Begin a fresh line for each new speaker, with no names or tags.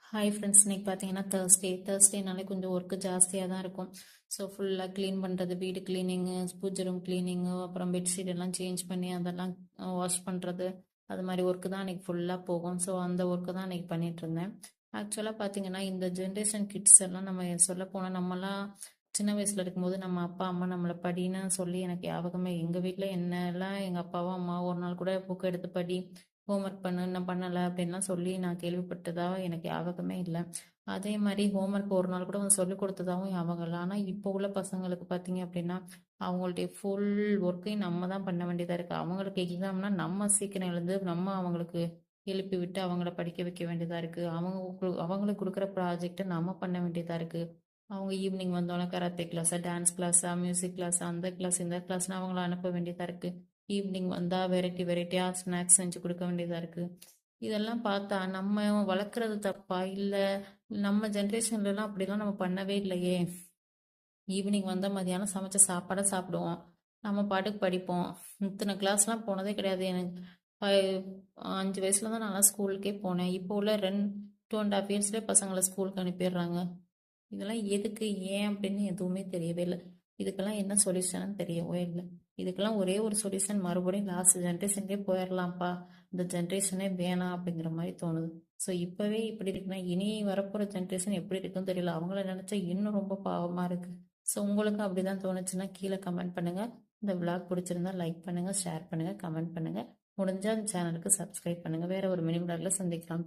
Hi friends, இன்னைக்கு பார்த்தீங்கன்னா தேர்ஸ்டேனாலே கொஞ்சம் ஒர்க்கு ஜாஸ்தியாக தான் இருக்கும். ஸோ ஃபுல்லாக க்ளீன் பண்ணுறது, வீடு க்ளீனிங்கு, பூஜை ரூம் க்ளீனிங்கு, அப்புறம் பெட்ஷீட் எல்லாம் சேஞ்ச் பண்ணி அதெல்லாம் வாஷ் பண்ணுறது, அது மாதிரி ஒர்க்கு தான் அன்றைக்கி ஃபுல்லாக போகும். ஸோ அந்த ஒர்க்கு தான் அன்றைக்கி பண்ணிட்டு இருந்தேன். ஆக்சுவலாக பார்த்தீங்கன்னா இந்த ஜென்ரேஷன் கிட்ஸ் எல்லாம் நம்ம சொல்ல போனால் நம்மலாம் சின்ன வயசில் இருக்கும்போது நம்ம அப்பா அம்மா நம்மளை படின்னு சொல்லி எனக்கு ஞாபகமே. எங்கள் வீட்டில் என்னெல்லாம் எங்கள் அப்பாவும் அம்மாவும் ஒரு நாள் கூட புக் எடுத்து படி, ஹோம்ஒர்க் பண்ணு, நான் பண்ணலை அப்படின்லாம் சொல்லி நான் கேள்விப்பட்டதா எனக்கு ஞாபகமே இல்லை. அதே மாதிரி ஹோம்ஒர்க் ஒரு நாள் கூட வந்து சொல்லிக் கொடுத்ததாகவும் ஞாபகம் இல்லை. ஆனால் இப்போ உள்ள பசங்களுக்கு பார்த்தீங்க அப்படின்னா அவங்களுடைய ஃபுல் ஒர்க்கையும் நம்ம தான் பண்ண வேண்டியதாக இருக்குது. அவங்களுக்கு எக்ஸாம்னா நம்ம சீக்கிரம் எழுந்து நம்ம அவங்களுக்கு எழுப்பி விட்டு அவங்கள படிக்க வைக்க வேண்டியதாக இருக்குது. அவங்களுக்கு கொடுக்குற ப்ராஜெக்டை நம்ம பண்ண வேண்டியதாக இருக்குது. அவங்க ஈவினிங் வந்தோடனே கராத்தே கிளாஸா, டான்ஸ் கிளாஸா, மியூசிக் கிளாஸா, அந்த கிளாஸ் இந்த கிளாஸ்னு அவங்கள அனுப்ப வேண்டியதாக இருக்குது. ஈவினிங் வந்தால் வெரைட்டியாக ஸ்நாக்ஸ் செஞ்சு கொடுக்க வேண்டியதாக இருக்குது. இதெல்லாம் பார்த்தா நம்ம வளர்க்குறது தப்பா, இல்லை நம்ம ஜென்ரேஷன்லலாம் அப்படிலாம் நம்ம பண்ணவே இல்லையே. ஈவினிங் வந்தால் மதியானம் சமைச்ச சாப்பாடை சாப்பிடுவோம், நம்ம பாட்டுக்கு படிப்போம். இத்தனை கிளாஸ்லாம் போனதே கிடையாது. எனக்கு 5 வயசுல தான் நான் ஸ்கூலுக்கே போனேன். இப்போ உள்ள 2.5 இயர்ஸ்லேயே பசங்களை ஸ்கூலுக்கு அனுப்பிடுறாங்க. இதெல்லாம் எதுக்கு, ஏன் அப்படின்னு எதுவுமே தெரியவே இல்லை. இதுக்கெல்லாம் என்ன சொல்யூஷன் தெரியவே இல்லை. இதுக்கெல்லாம் ஒரே ஒரு சொல்யூஷன், மறுபடியும் லாஸ்ட் ஜென்ரேஷன்லேயே போயிடலாம்ப்பா, இந்த ஜென்ரேஷனே வேணாம் அப்படிங்கிற மாதிரி தோணுது. ஸோ இப்போவே இப்படி இருக்குன்னா இனி வரப்போகிற ஜென்ரேஷன் எப்படி இருக்குன்னு தெரியல. அவங்கள நினச்சா இன்னும் ரொம்ப பாவமாக இருக்குது. ஸோ உங்களுக்கு அப்படிதான் தோணுச்சுன்னா கீழே கமெண்ட் பண்ணுங்கள். இந்த விளாக் பிடிச்சிருந்தா லைக் பண்ணுங்கள், ஷேர் பண்ணுங்கள், கமெண்ட் பண்ணுங்கள். முடிஞ்சால் அந்த சேனலுக்கு சப்ஸ்கிரைப் பண்ணுங்கள். வேறு ஒரு மினி விளாகில் சந்திக்கலாம்.